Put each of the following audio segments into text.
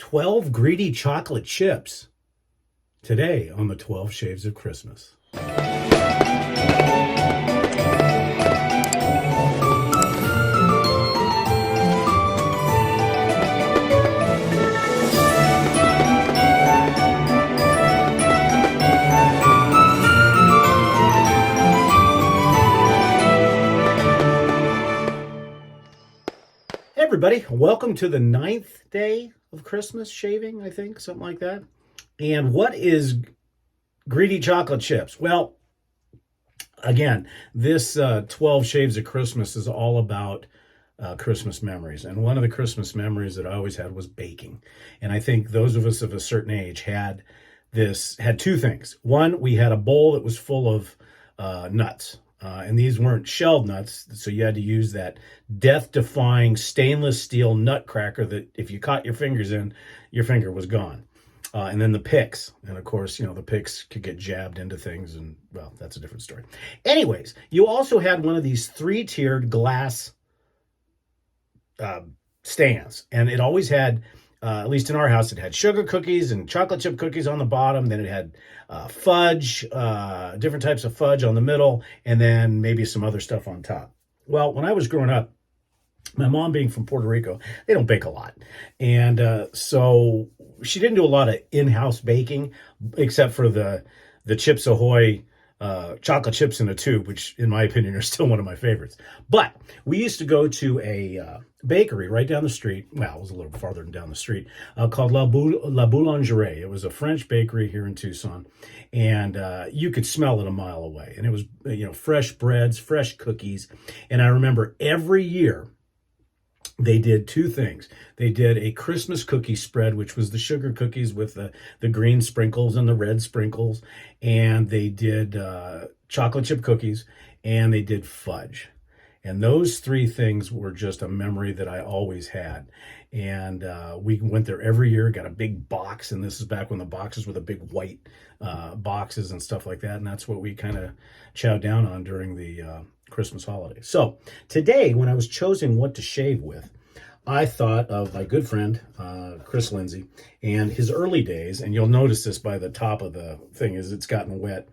12 greedy chocolate chips today on the 12 Shades of Christmas. Hey everybody, welcome to the 9th day of Christmas shaving, I think, something like that. And what is greedy chocolate chips? Well, again, this 12 Shades of Christmas is all about Christmas memories. And one of the Christmas memories that I always had was baking. And I think those of us of a certain age had two things. One, we had a bowl that was full of nuts. And these weren't shelled nuts, so you had to use that death-defying stainless steel nutcracker that if you caught your fingers in, your finger was gone. And then the picks. And of course, the picks could get jabbed into things, and well, that's a different story. Anyways, you also had one of these 3-tiered glass stands, and it always had, at least in our house, it had sugar cookies and chocolate chip cookies on the bottom. Then it had fudge, different types of fudge on the middle, and then maybe some other stuff on top. Well, when I was growing up, my mom being from Puerto Rico, they don't bake a lot. And so she didn't do a lot of in-house baking, except for the Chips Ahoy chocolate chips in a tube, which in my opinion are still one of my favorites. But we used to go to a bakery right down the street. Well, it was a little farther down the street, called La Boulangerie. It was a French bakery here in Tucson, and you could smell it a mile away. And it was, fresh breads, fresh cookies. And I remember every year they did two things. They did a Christmas cookie spread, which was the sugar cookies with the green sprinkles and the red sprinkles. And they did chocolate chip cookies, and they did fudge. And those three things were just a memory that I always had. And we went there every year, got a big box. And this is back when the boxes were the big white boxes and stuff like that. And that's what we kind of chowed down on during the Christmas holiday. So today, when I was choosing what to shave with, I thought of my good friend, Chris Lindsay, and his early days. And you'll notice this by the top of the thing is it's gotten wet.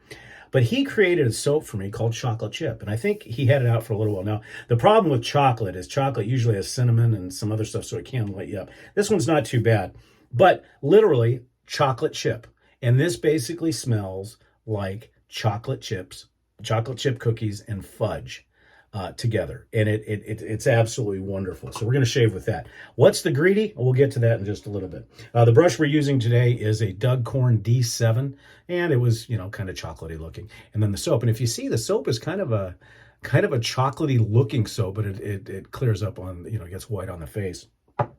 But he created a soap for me called Chocolate Chip. And I think he had it out for a little while. Now, the problem with chocolate is chocolate usually has cinnamon and some other stuff, so it can light you up. This one's not too bad. But literally, chocolate chip. And this basically smells like chocolate chips, chocolate chip cookies, and fudge together. And it's absolutely wonderful. So we're going to shave with that. What's the greedy? We'll get to that in just a little bit. The brush we're using today is a Doug Corn D7, and it was, kind of chocolatey looking. And then the soap. And if you see, the soap is kind of a chocolatey looking soap, but it clears up on, it gets white on the face. And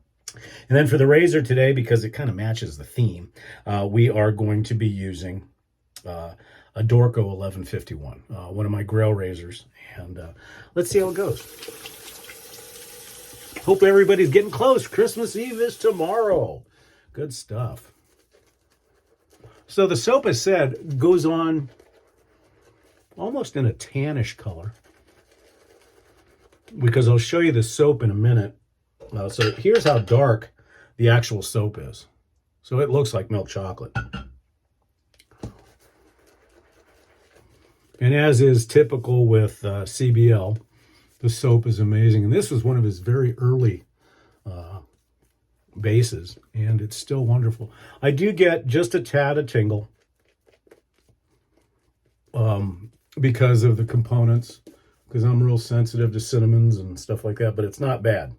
then for the razor today, because it kind of matches the theme, we are going to be using a Dorco 1151, one of my Grail razors. And let's see how it goes. Hope everybody's getting close. Christmas Eve is tomorrow. Good stuff. So the soap, as said, goes on almost in a tannish color, because I'll show you the soap in a minute. So here's how dark the actual soap is. So it looks like milk chocolate. And as is typical with CBL, the soap is amazing. And this was one of his very early bases, and it's still wonderful. I do get just a tad of tingle because of the components, because I'm real sensitive to cinnamons and stuff like that, but it's not bad.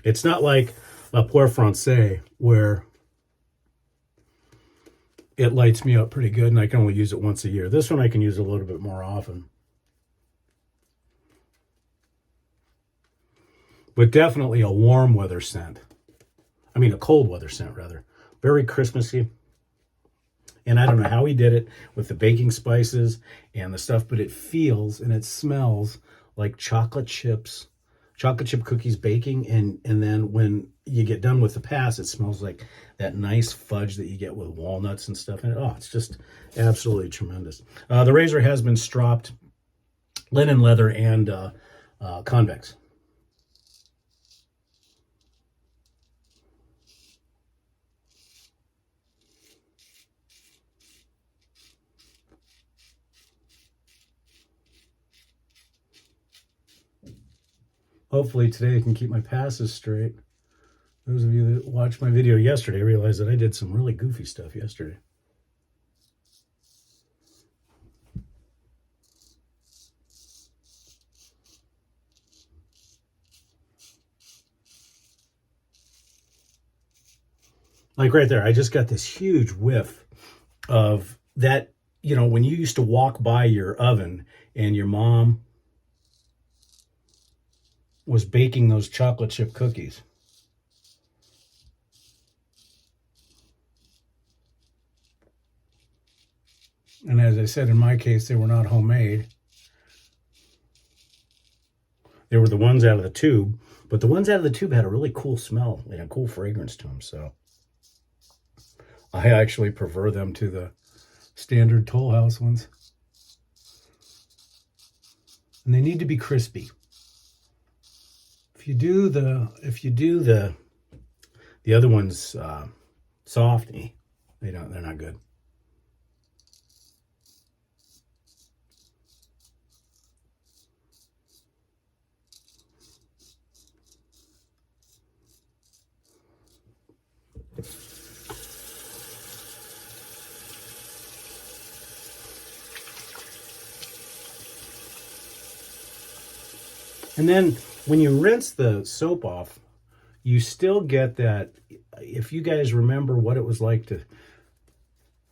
It's not like a Pear Francais where it lights me up pretty good, and I can only use it once a year. This one I can use a little bit more often. But definitely a warm weather scent. I mean, a cold weather scent, rather. Very Christmassy. And I don't know how he did it with the baking spices and the stuff, but it feels and it smells like chocolate chips, chocolate chip cookies baking. And then when you get done with the pass, it smells like that nice fudge that you get with walnuts and stuff in it. Oh, it's just absolutely tremendous. The razor has been stropped linen leather and convex. Hopefully today I can keep my passes straight. Those of you that watched my video yesterday realize that I did some really goofy stuff yesterday. Like right there, I just got this huge whiff of that, you know, when you used to walk by your oven and your mom was baking those chocolate chip cookies. And as I said, in my case, they were not homemade. They were the ones out of the tube, but the ones out of the tube had a really cool smell and a cool fragrance to them. So I actually prefer them to the standard Toll House ones. And they need to be crispy. If you do the other ones softy, they're not good. And then when you rinse the soap off, you still get that, if you guys remember what it was like to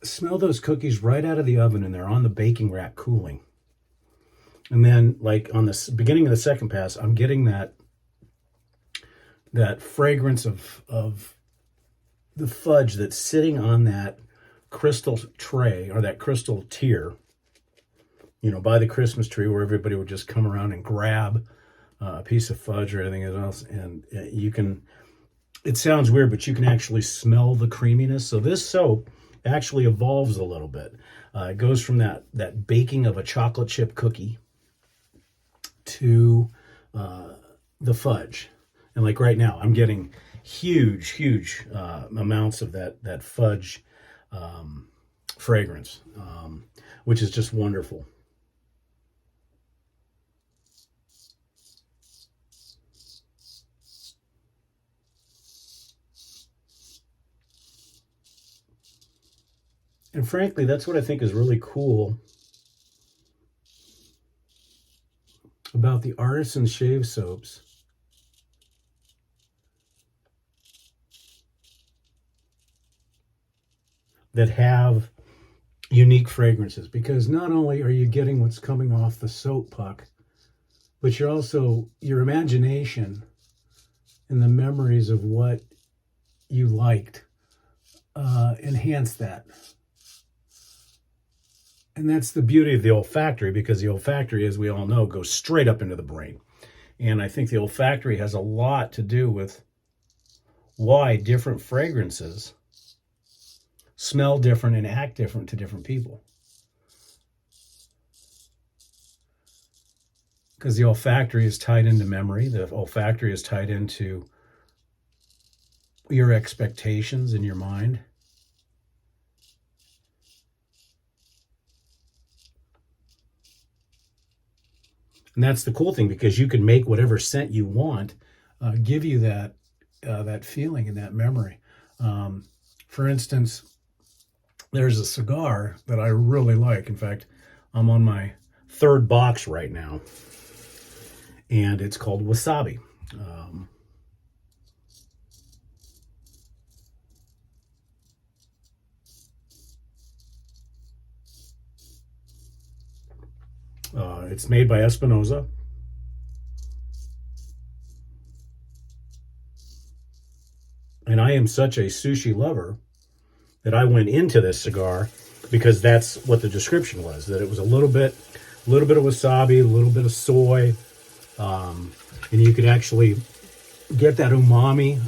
smell those cookies right out of the oven and they're on the baking rack cooling. And then like on the beginning of the second pass, I'm getting that fragrance of the fudge that's sitting on that crystal tray or that crystal tier, you know, by the Christmas tree where everybody would just come around and grab a piece of fudge or anything else. And you can, it sounds weird, but you can actually smell the creaminess. So this soap actually evolves a little bit. It goes from that baking of a chocolate chip cookie to the fudge. And like right now, I'm getting huge amounts of that fudge fragrance, which is just wonderful. And frankly, that's what I think is really cool about the artisan shave soaps. That have unique fragrances, because not only are you getting what's coming off the soap puck, but you're also, your imagination and the memories of what you liked enhance that. And that's the beauty of the olfactory, because the olfactory, as we all know, goes straight up into the brain. And I think the olfactory has a lot to do with why different fragrances smell different and act different to different people. Because the olfactory is tied into memory. The olfactory is tied into your expectations in your mind. And that's the cool thing, because you can make whatever scent you want give you that feeling and that memory. For instance, there's a cigar that I really like. In fact, I'm on my third box right now, and it's called Wasabi. It's made by Espinosa. And I am such a sushi lover that I went into this cigar because that's what the description was, that it was a little bit of wasabi, a little bit of soy, and you could actually get that umami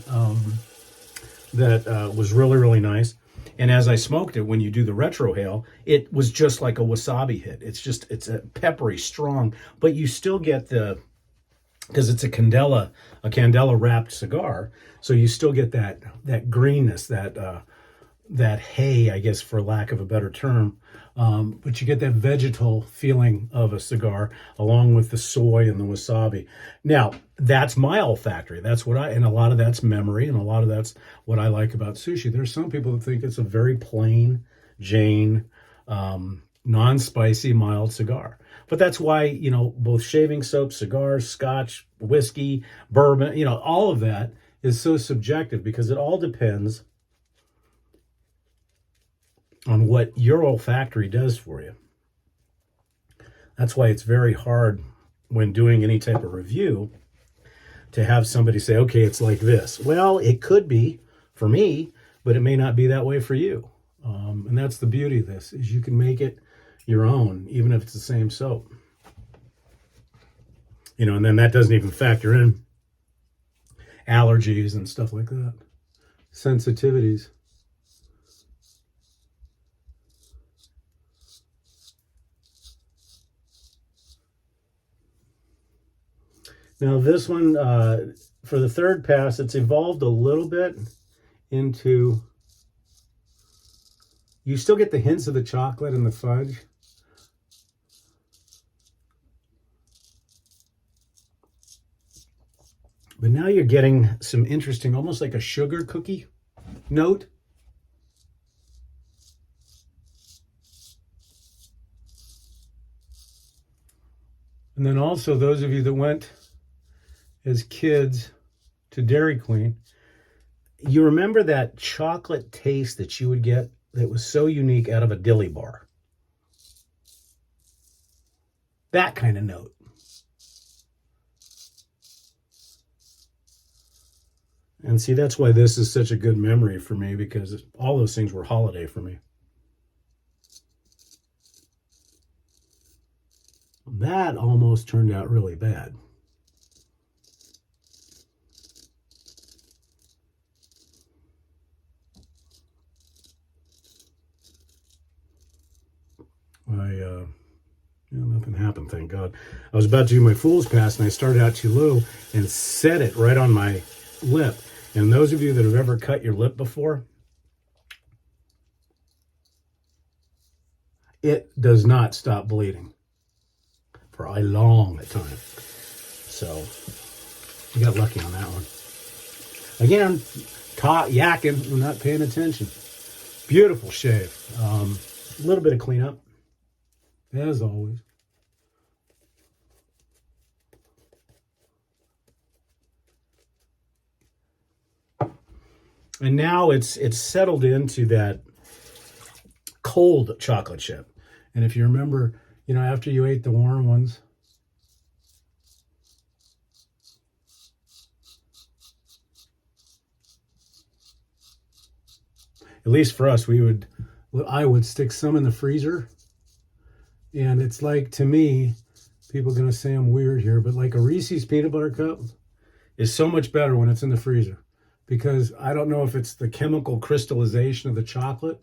that was really nice. And as I smoked it, when you do the retrohale, it was just like a wasabi hit. It's a peppery, strong, but you still get because it's a candela wrapped cigar, so you still get that greenness, that that hay, I guess, for lack of a better term. But you get that vegetal feeling of a cigar along with the soy and the wasabi. Now, that's my olfactory. That's what and a lot of that's memory, and a lot of that's what I like about sushi. There's some people that think it's a very plain Jane, non-spicy, mild cigar. But that's why, both shaving soap, cigars, scotch, whiskey, bourbon, all of that is so subjective because it all depends on what your olfactory does for you. That's why it's very hard when doing any type of review to have somebody say, okay, it's like this. Well, it could be for me, but it may not be that way for you. And that's the beauty of this, is you can make it your own, even if it's the same soap. And then that doesn't even factor in allergies and stuff like that, sensitivities. Now this one, for the third pass, it's evolved a little bit into, you still get the hints of the chocolate and the fudge. But now you're getting some interesting, almost like a sugar cookie note. And then also those of you that went as kids to Dairy Queen, you remember that chocolate taste that you would get that was so unique out of a dilly bar. That kind of note. And see, that's why this is such a good memory for me, because all those things were holiday for me. That almost turned out really bad. Nothing happened, thank God. I was about to do my fool's pass, and I started out too low and set it right on my lip. And those of you that have ever cut your lip before, it does not stop bleeding for a long time. So you got lucky on that one. Again, yakking, we're not paying attention. Beautiful shave. A little bit of cleanup, as always. And now it's settled into that cold chocolate chip. And if you remember, after you ate the warm ones, at least for us, I would stick some in the freezer. And it's like, to me, people are going to say I'm weird here, but like a Reese's peanut butter cup is so much better when it's in the freezer. Because I don't know if it's the chemical crystallization of the chocolate.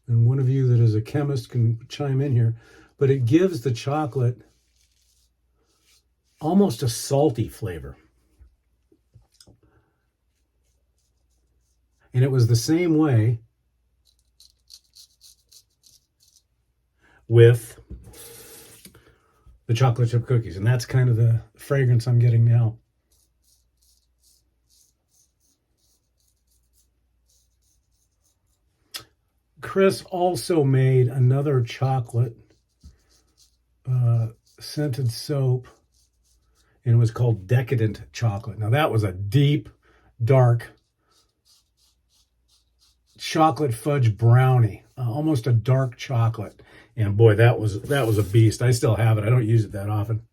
And one of you that is a chemist can chime in here. But it gives the chocolate almost a salty flavor. And it was the same way with the chocolate chip cookies. And that's kind of the fragrance I'm getting now. Chris also made another chocolate scented soap, and it was called Decadent Chocolate. Now that was a deep, dark chocolate fudge brownie, almost a dark chocolate. And boy, that was a beast. I still have it. I don't use it that often.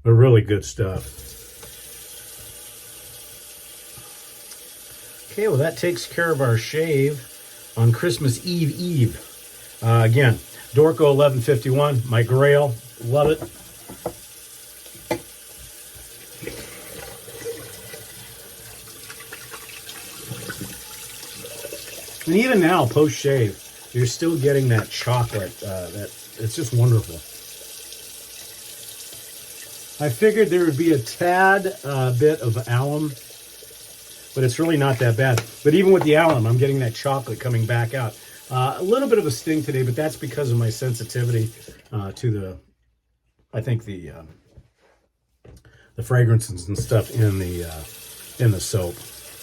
But really good stuff. Okay, well, that takes care of our shave on Christmas Eve. Again, Dorco 1151, my grail, love it. And even now, post-shave, you're still getting that chocolate. It's just wonderful. I figured there would be a tad bit of alum, but it's really not that bad. But even with the alum, I'm getting that chocolate coming back out. A little bit of a sting today, but that's because of my sensitivity to the, I think the fragrances and stuff in the soap,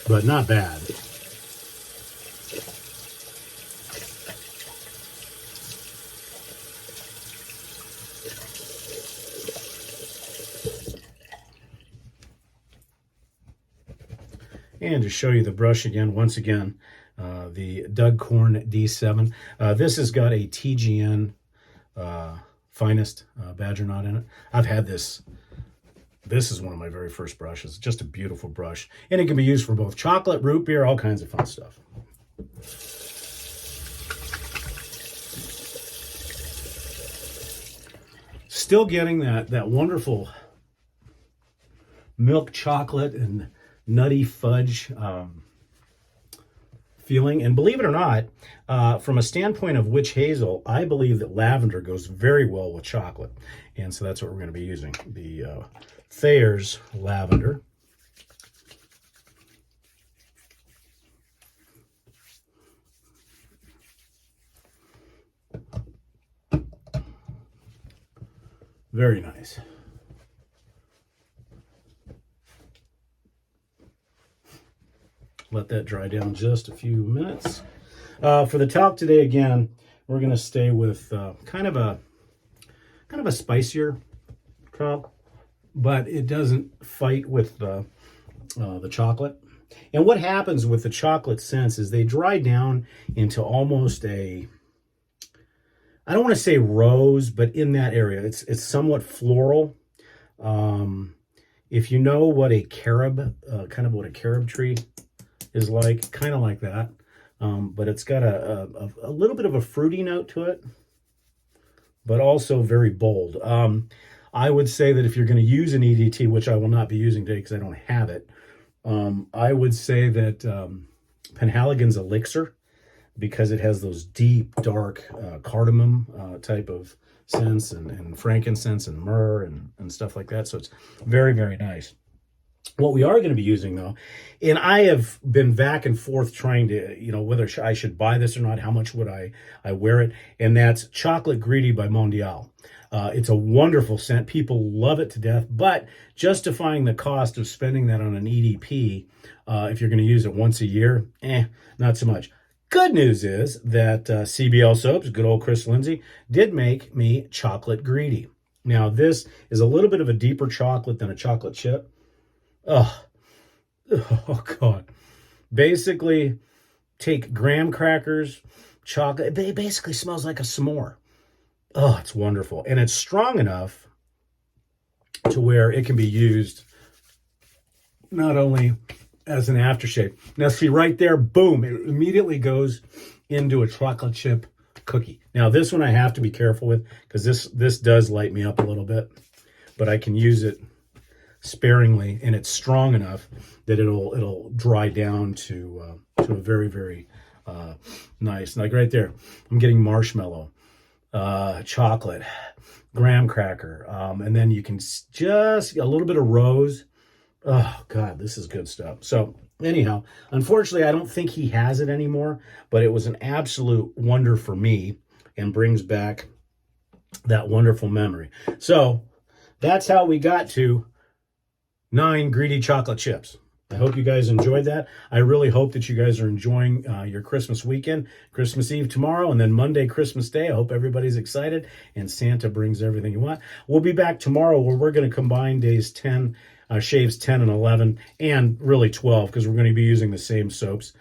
but not bad. And to show you the brush again, once again, the Doug Corn D7. This has got a TGN finest badger knot in it. I've had this. This is one of my very first brushes. Just a beautiful brush. And it can be used for both chocolate, root beer, all kinds of fun stuff. Still getting that wonderful milk chocolate and nutty fudge feeling. And believe it or not, from a standpoint of witch hazel, I believe that lavender goes very well with chocolate. And so that's what we're going to be using, the Thayer's lavender. Very nice. Let that dry down just a few minutes. For the talc today, again, we're going to stay with kind of a spicier talc, but it doesn't fight with the chocolate. And what happens with the chocolate scents is they dry down into almost a, I don't want to say rose, but in that area, it's somewhat floral. If you know what a carob, kind of what a carob tree is like, kind of like that. But it's got a little bit of a fruity note to it, but also very bold. I would say that if you're going to use an EDT, which I will not be using today because I don't have it, I would say that Penhaligon's Elixir, because it has those deep, dark cardamom type of scents and frankincense and myrrh and stuff like that. So it's very, very nice. What we are going to be using, though, and I have been back and forth trying to, whether I should buy this or not, how much would I wear it, and that's Chocolate Greedy by Mondial. It's a wonderful scent. People love it to death, but justifying the cost of spending that on an EDP, if you're going to use it once a year, not so much. Good news is that CBL Soaps, good old Chris Lindsay, did make me Chocolate Greedy. Now, this is a little bit of a deeper chocolate than a chocolate chip. Oh God. Basically, take graham crackers, chocolate. It basically smells like a s'more. Oh, it's wonderful. And it's strong enough to where it can be used not only as an aftershave. Now, see right there, boom, it immediately goes into a chocolate chip cookie. Now, this one I have to be careful with because this does light me up a little bit, but I can use it sparingly, and it's strong enough that it'll dry down to a very, very nice. Like right there, I'm getting marshmallow, chocolate, graham cracker, and then you can just a little bit of rose. Oh God, this is good stuff. So anyhow, unfortunately, I don't think he has it anymore, but it was an absolute wonder for me and brings back that wonderful memory. So that's how we got to 9 greedy chocolate chips. I hope you guys enjoyed that. I really hope that you guys are enjoying your Christmas weekend, Christmas Eve tomorrow, and then Monday, Christmas Day. I hope everybody's excited and Santa brings everything you want. We'll be back tomorrow where we're going to combine days 10, shaves 10 and 11, and really 12, because we're going to be using the same soaps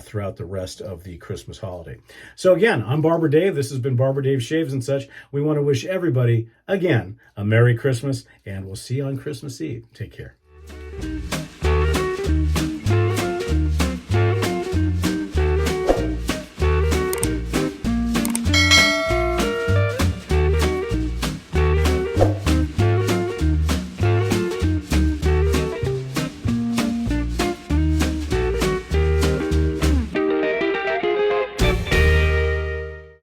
throughout the rest of the Christmas holiday. So again, I'm Barber Dave. This has been Barber Dave Shaves and Such. We want to wish everybody, again, a Merry Christmas, and we'll see you on Christmas Eve. Take care.